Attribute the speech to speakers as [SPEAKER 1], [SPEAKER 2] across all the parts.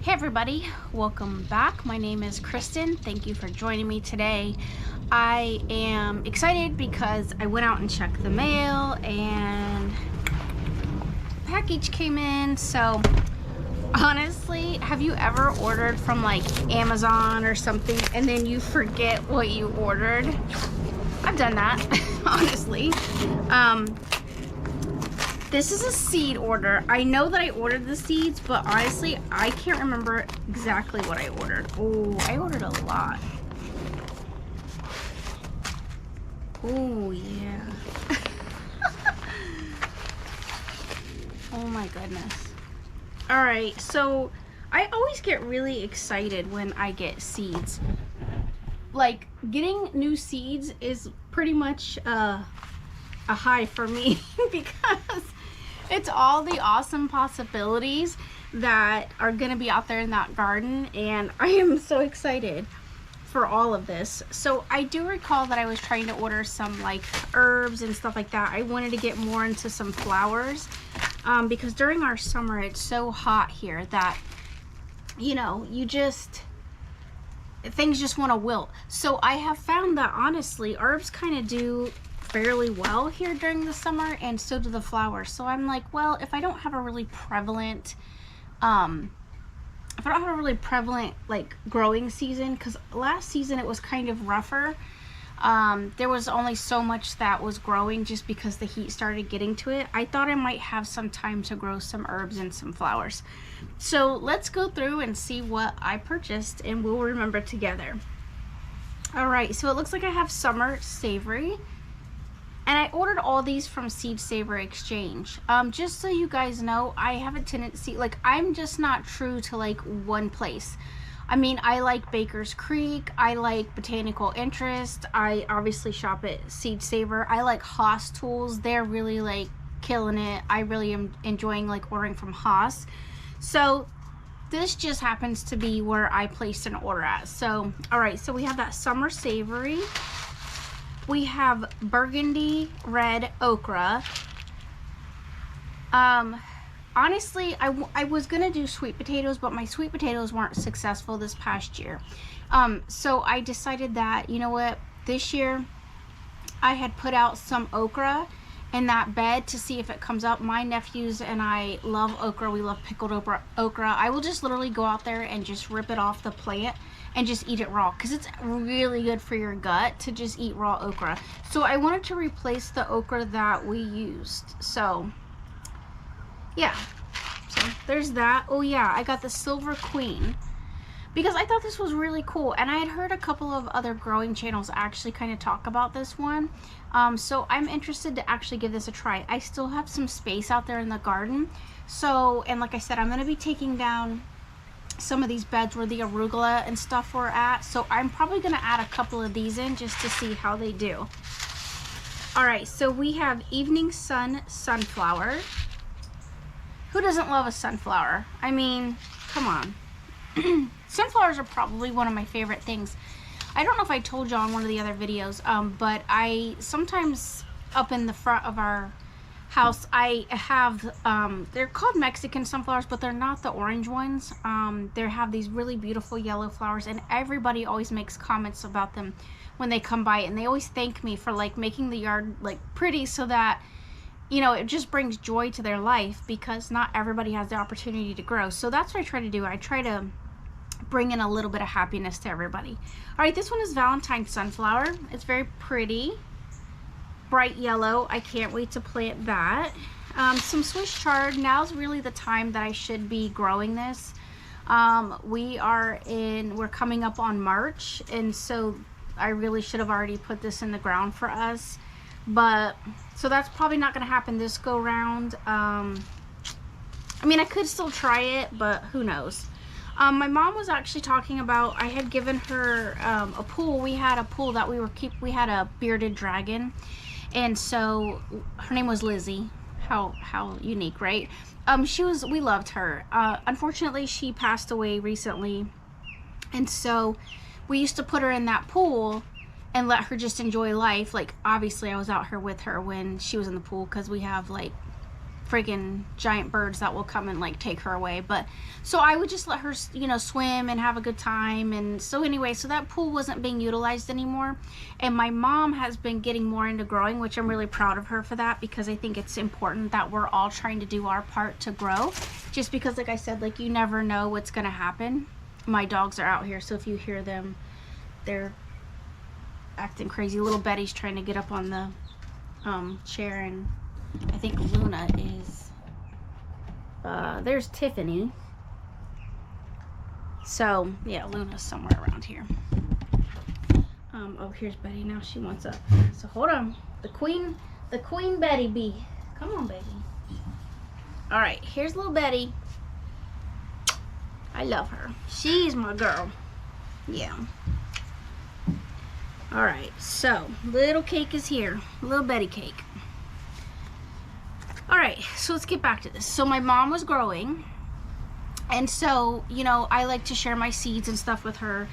[SPEAKER 1] Hey everybody, welcome back. My name is Kristen. Thank you for joining me today. I am excited because I went out and checked the mail and the package came in. So honestly, have you ever ordered from like Amazon or something and then you forget what you ordered? I've done that, honestly. This is a seed order. I know that I ordered the seeds, but honestly, I can't remember exactly what I ordered. Oh, I ordered a lot. Oh, yeah. Oh my goodness. All right, so I always get really excited when I get seeds. Like, getting new seeds is pretty much a high for me because it's all the awesome possibilities that are gonna be out there in that garden, and I am so excited for all of this. So I do recall that I was trying to order some like herbs and stuff like that. I wanted to get more into some flowers because during our summer it's so hot here that, you know, things just want to wilt. So I have found that honestly herbs kind of do fairly well here during the summer, and so do the flowers. So I'm like, well, if I don't have a really prevalent like growing season, because last season it was kind of rougher, there was only so much that was growing just because the heat started getting to it. I thought I might have some time to grow some herbs and some flowers. So let's go through and see what I purchased and we'll remember together. All right, so it looks like I have Summer Savory. And I ordered all these from Seed Saver Exchange. Just so you guys know, I have a tendency, like, I'm just not true to like one place. I mean, I like Baker's Creek, I like Botanical Interest, I obviously shop at Seed Saver. I like Haas Tools, they're really like killing it. I really am enjoying like ordering from Haas. So this just happens to be where I placed an order at. So, all right, so we have that Summer Savory. We have Burgundy Red Okra. Honestly, I was gonna do sweet potatoes, but my sweet potatoes weren't successful this past year. So I decided that, you know what, this year I had put out some okra in that bed to see if it comes up. My nephews and I love okra. We love pickled okra. I will just literally go out there and just rip it off the plant and just eat it raw, because it's really good for your gut to just eat raw okra. So I wanted to replace the okra that we used. So yeah, so there's that. Oh yeah, I got the Silver Queen because I thought this was really cool, and I had heard a couple of other growing channels actually kind of talk about this one. So I'm interested to actually give this a try. I still have some space out there in the garden. So, and like I said, I'm gonna be taking down some of these beds where the arugula and stuff were at. So I'm probably gonna add a couple of these in just to see how they do. All right, so we have Evening Sun Sunflower. Who doesn't love a sunflower? I mean, come on. Sunflowers are probably one of my favorite things. I don't know if I told you on one of the other videos, but I sometimes up in the front of our house, I have, they're called Mexican sunflowers, but they're not the orange ones. They have these really beautiful yellow flowers, and everybody always makes comments about them when they come by, and they always thank me for like making the yard like pretty so that, you know, it just brings joy to their life, because not everybody has the opportunity to grow. So that's what I try to do. I try to bring in a little bit of happiness to everybody. All right, this one is Valentine Sunflower. It's very pretty, bright yellow. I can't wait to plant that. Some Swiss chard. Now's really the time that I should be growing this. We're coming up on March, and so I really should have already put this in the ground for us, but so that's probably not going to happen this go round. I mean, I could still try it, but who knows. My mom was actually talking about, I had given her a pool. We had a pool that we had a bearded dragon, and so her name was Lizzie. How unique, right? We loved her. Unfortunately, she passed away recently, and so we used to put her in that pool and let her just enjoy life. Like, obviously I was out here with her when she was in the pool, because we have like friggin' giant birds that will come and like take her away. But so I would just let her, you know, swim and have a good time. And so anyway, so that pool wasn't being utilized anymore, and my mom has been getting more into growing, which I'm really proud of her for that, because I think it's important that we're all trying to do our part to grow, just because like I said, like you never know what's gonna happen. My dogs are out here, so if you hear them, they're acting crazy. Little Betty's trying to get up on the chair, and I think Luna is there's Tiffany. So yeah, Luna's somewhere around here. Oh, here's Betty now. She wants up. So hold on. The queen Betty bee. Come on, baby. All right, here's little Betty. I love her. She's my girl. Yeah. All right, so little cake is here. Little Betty cake. All right, so let's get back to this. So my mom was growing, and so, you know, I like to share my seeds and stuff with her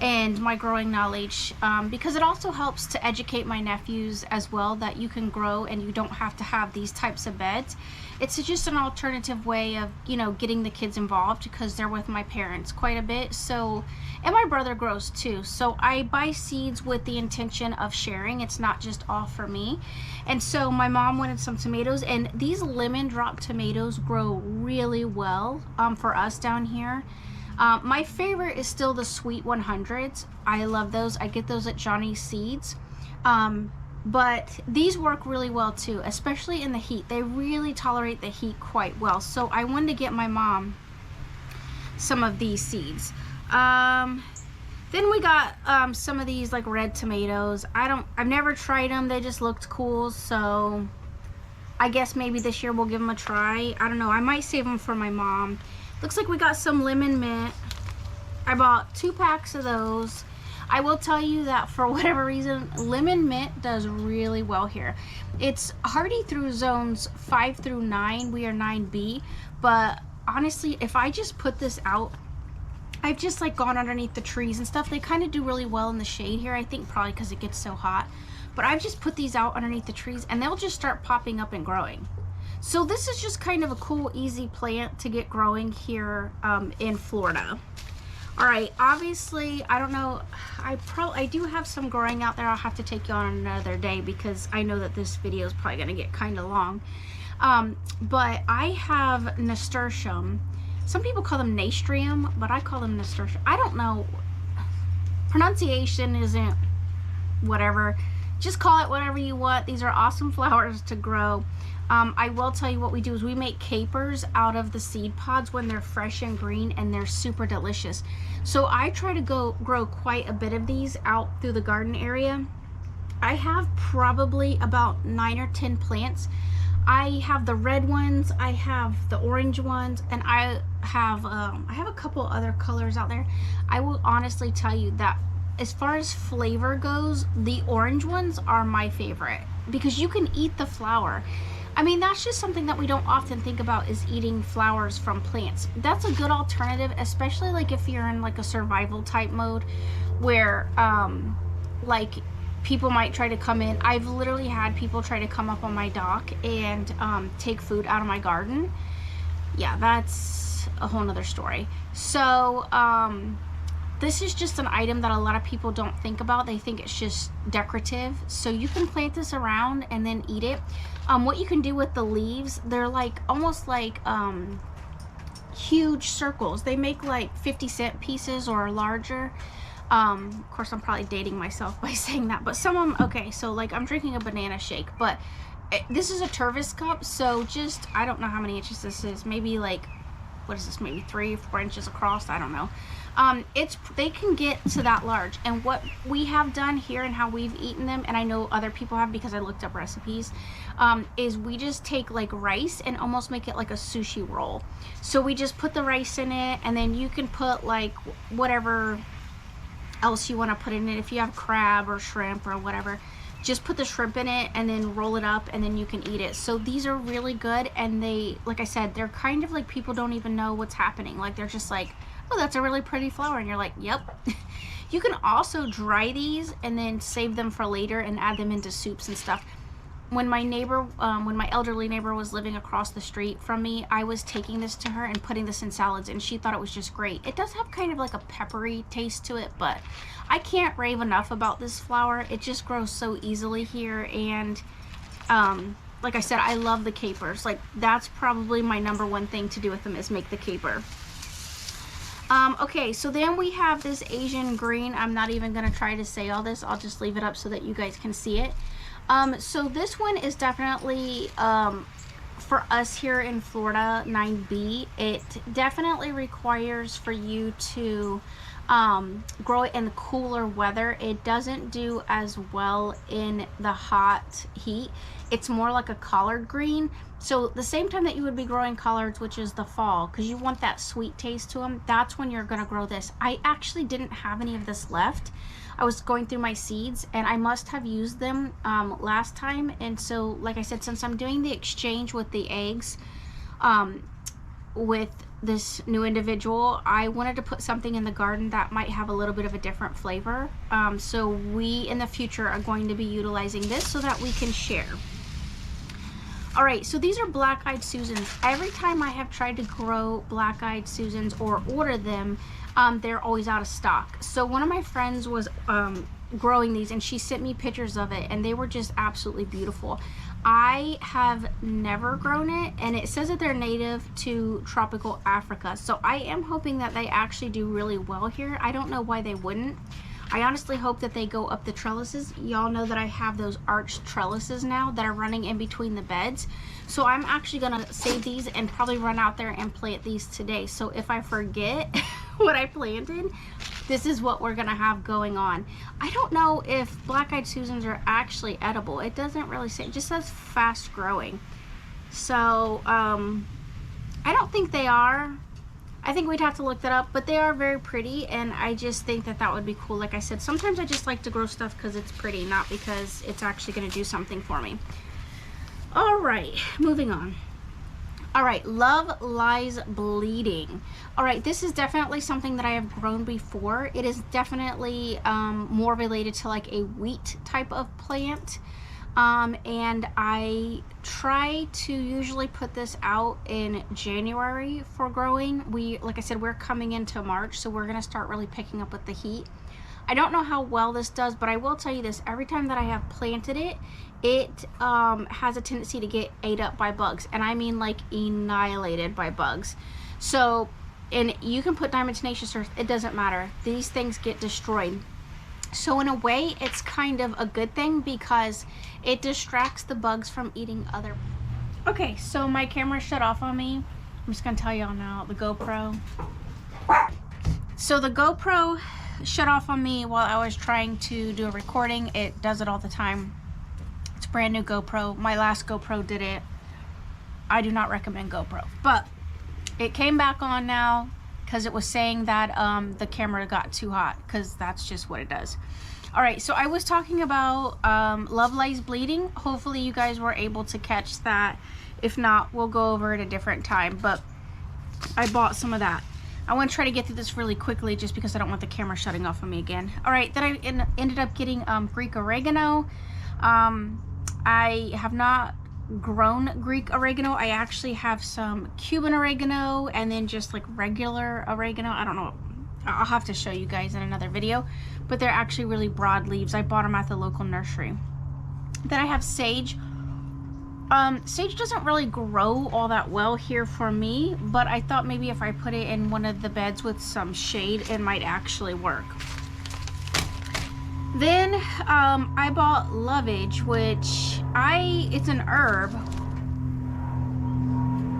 [SPEAKER 1] and my growing knowledge, because it also helps to educate my nephews as well, that you can grow and you don't have to have these types of beds. It's just an alternative way of, you know, getting the kids involved, because they're with my parents quite a bit. So, and my brother grows too. So I buy seeds with the intention of sharing. It's not just all for me. And so my mom wanted some tomatoes, and these lemon drop tomatoes grow really well for us down here. My favorite is still the Sweet 100s. I love those. I get those at Johnny's Seeds. But these work really well too, especially in the heat. They really tolerate the heat quite well. So I wanted to get my mom some of these seeds. Then we got some of these like red tomatoes. I've never tried them. They just looked cool. So I guess maybe this year we'll give them a try. I don't know. I might save them for my mom. Looks like we got some lemon mint. I bought 2 packs of those. I will tell you that for whatever reason, lemon mint does really well here. It's hardy through zones 5 through 9. We are 9B. But honestly, if I just put this out, I've just like gone underneath the trees and stuff. They kind of do really well in the shade here. I think probably because it gets so hot. But I've just put these out underneath the trees, and they'll just start popping up and growing. So this is just kind of a cool, easy plant to get growing here in Florida. All right, obviously, I don't know, I do have some growing out there. I'll have to take you on another day, because I know that this video is probably gonna get kind of long. But I have nasturtium. Some people call them nastrium, but I call them nasturtium. I don't know, pronunciation isn't whatever. Just call it whatever you want. These are awesome flowers to grow. I will tell you what we do is we make capers out of the seed pods when they're fresh and green, and they're super delicious. So I try to grow quite a bit of these out through the garden area. I have probably about 9 or 10 plants. I have the red ones, I have the orange ones, and I have a couple other colors out there. I will honestly tell you that as far as flavor goes, the orange ones are my favorite, because you can eat the flower. I mean, that's just something that we don't often think about, is eating flowers from plants. That's a good alternative, especially like if you're in like a survival type mode where like people might try to come in. I've literally had people try to come up on my dock and take food out of my garden. Yeah, that's a whole nother story. So this is just an item that a lot of people don't think about. They think it's just decorative. So you can plant this around and then eat it. What you can do with the leaves, they're like almost like huge circles. They make like 50-cent pieces or larger. Of course, I'm probably dating myself by saying that, but some of them, okay, so like I'm drinking a banana shake, but this is a Tervis cup, so just, I don't know how many inches this is, maybe like, what is this, maybe 3 or 4 inches across, I don't know. They can get to that large, and what we have done here and how we've eaten them, and I know other people have because I looked up recipes, is we just take like rice and almost make it like a sushi roll. So we just put the rice in it, and then you can put like whatever else you want to put in it. If you have crab or shrimp or whatever, just put the shrimp in it and then roll it up, and then you can eat it. So these are really good, and they, like I said, they're kind of like people don't even know what's happening. Like they're just like, oh, that's a really pretty flower, and you're like, yep. You can also dry these and then save them for later and add them into soups and stuff. when my neighbor, when my elderly neighbor was living across the street from me, I was taking this to her and putting this in salads, and she thought it was just great. It does have kind of like a peppery taste to it, but I can't rave enough about this flower. It just grows so easily here, and like I said, I love the capers. Like, that's probably my #1 thing to do with them, is make the caper. Okay, so then we have this Asian green. I'm not even gonna try to say all this. I'll just leave it up so that you guys can see it. So this one is definitely, for us here in Florida, 9B. It definitely requires for you to grow it in cooler weather. It doesn't do as well in the hot heat. It's more like a collard green. So the same time that you would be growing collards, which is the fall, because you want that sweet taste to them, that's when you're gonna grow this. I actually didn't have any of this left. I was going through my seeds, and I must have used them last time. And so, like I said, since I'm doing the exchange with the eggs with this new individual, I wanted to put something in the garden that might have a little bit of a different flavor. So we in the future are going to be utilizing this so that we can share. All right, so these are Black-Eyed Susans. Every time I have tried to grow Black-Eyed Susans or order them, they're always out of stock. So one of my friends was growing these, and she sent me pictures of it, and they were just absolutely beautiful. I have never grown it, and it says that they're native to tropical Africa. So I am hoping that they actually do really well here. I don't know why they wouldn't. I honestly hope that they go up the trellises. Y'all know that I have those arched trellises now that are running in between the beds. So I'm actually gonna save these and probably run out there and plant these today. So if I forget what I planted, this is what we're gonna have going on. I don't know if Black-Eyed Susans are actually edible. It doesn't really say, it just says fast growing. So I don't think they are. I think we'd have to look that up, but they are very pretty, and I just think that that would be cool. Like I said, sometimes I just like to grow stuff because it's pretty, not because it's actually going to do something for me. All right, moving on. All right, Love Lies Bleeding. All right, this is definitely something that I have grown before. It is definitely more related to like a wheat type of plant. And I try to usually put this out in January for growing. Like I said, we're coming into March, so we're gonna start really picking up with the heat. I don't know how well this does, but I will tell you this: every time that I have planted it, it has a tendency to get ate up by bugs, and I mean like annihilated by bugs. So, and you can put Diamond Tenacious Earth, it doesn't matter. These things get destroyed. So in a way, it's kind of a good thing because it distracts the bugs from eating other. Okay, so my camera shut off on me. I'm just gonna tell y'all now, the GoPro. So the GoPro shut off on me while I was trying to do a recording. It does it all the time. It's a brand new GoPro. My last GoPro did it. I do not recommend GoPro, but it came back on now because it was saying that the camera got too hot, because that's just what it does. All right, so I was talking about Love Lies Bleeding. Hopefully you guys were able to catch that. If not, we'll go over it a different time, but I bought some of that. I want to try to get through this really quickly just because I don't want the camera shutting off on me again. All right, then I ended up getting Greek oregano. I have not grown Greek oregano. I actually have some Cuban oregano and then just like regular oregano. I don't know, I'll have to show you guys in another video, but they're actually really broad leaves. I bought them at the local nursery. Then I have sage. Sage doesn't really grow all that well here for me, but I thought maybe if I put it in one of the beds with some shade, it might actually work. Then I bought lovage, which it's an herb.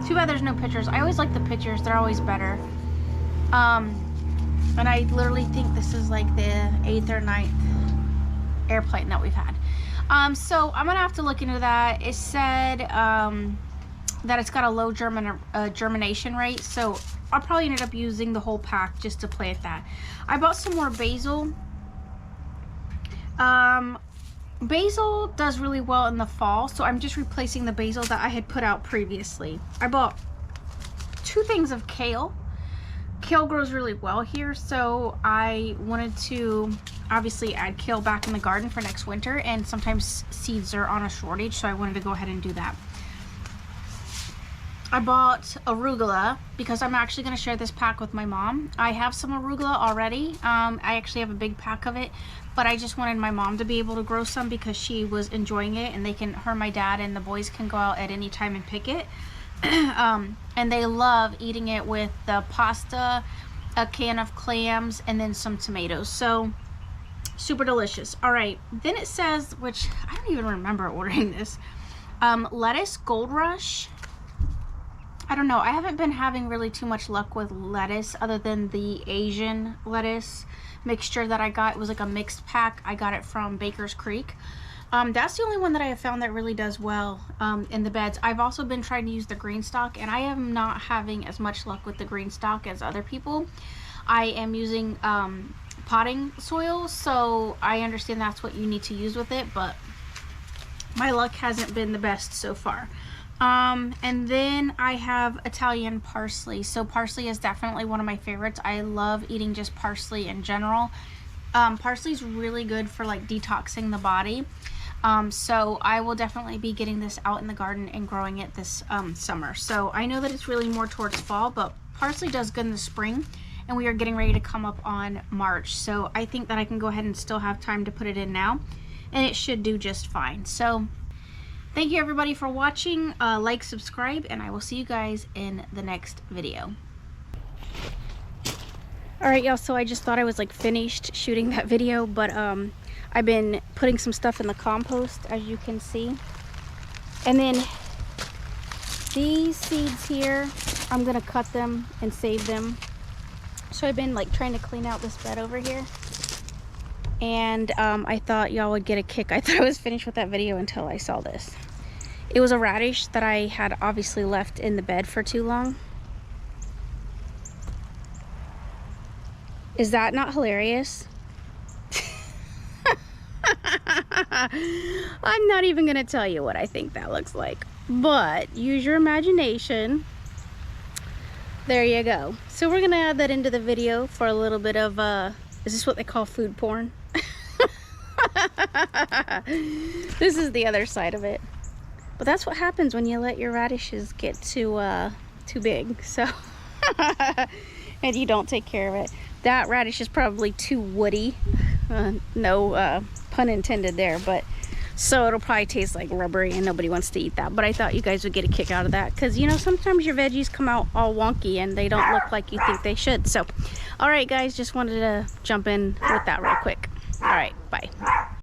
[SPEAKER 1] Too bad there's no pictures. I always like the pictures, they're always better. And I literally think this is like the 8th or 9th airplane that we've had. So I'm gonna have to look into that. It said that it's got a low germination rate, so I'll probably end up using the whole pack just to plant that. I bought some more basil. Basil does really well in the fall, so I'm just replacing the basil that I had put out previously. I bought 2 things of kale. kale grows really well here, so I wanted to obviously add kale back in the garden for next winter, and sometimes seeds are on a shortage, so I wanted to go ahead and do that. I bought arugula because I'm actually going to share this pack with my mom. I have some arugula already. I actually have a big pack of it, but I just wanted my mom to be able to grow some because she was enjoying it, and her, my dad, and the boys can go out at any time and pick it. And they love eating it with the pasta, a can of clams, and then some tomatoes. So super delicious. All right, then it says, which I don't even remember ordering this, lettuce Gold Rush. I don't know, I haven't been having really too much luck with lettuce other than the Asian lettuce mixture that I got. It was like a mixed pack. I got it from Baker's Creek. That's the only one that I have found that really does well in the beds. I've also been trying to use the green stock, and I am not having as much luck with the green stock as other people. I am using potting soil, so I understand that's what you need to use with it, but my luck hasn't been the best so far. And then I have Italian parsley. So parsley is definitely one of my favorites. I love eating just parsley in general. Parsley is really good for like detoxing the body. So I will definitely be getting this out in the garden and growing it this summer. So I know that it's really more towards fall, but parsley does good in the spring, and we are getting ready to come up on March. So I think that I can go ahead and still have time to put it in now, and it should do just fine. So thank you everybody for watching. Like, subscribe, and I will see you guys in the next video. Alright y'all, so I just thought I was like finished shooting that video, but I've been putting some stuff in the compost, as you can see. And then these seeds here, I'm gonna cut them and save them. So I've been like trying to clean out this bed over here. And I thought y'all would get a kick. I thought I was finished with that video until I saw this. It was a radish that I had obviously left in the bed for too long. Is that not hilarious? I'm not even gonna tell you what I think that looks like, but use your imagination. There you go. So we're gonna add that into the video for a little bit of is this what they call food porn? This is the other side of it. But that's what happens when you let your radishes get too big, so and you don't take care of it. That radish is probably too woody, no pun intended there, but so it'll probably taste like rubbery and nobody wants to eat that. But I thought you guys would get a kick out of that, because you know sometimes your veggies come out all wonky and they don't look like you think they should. So all right guys, just wanted to jump in with that real quick. All right, bye.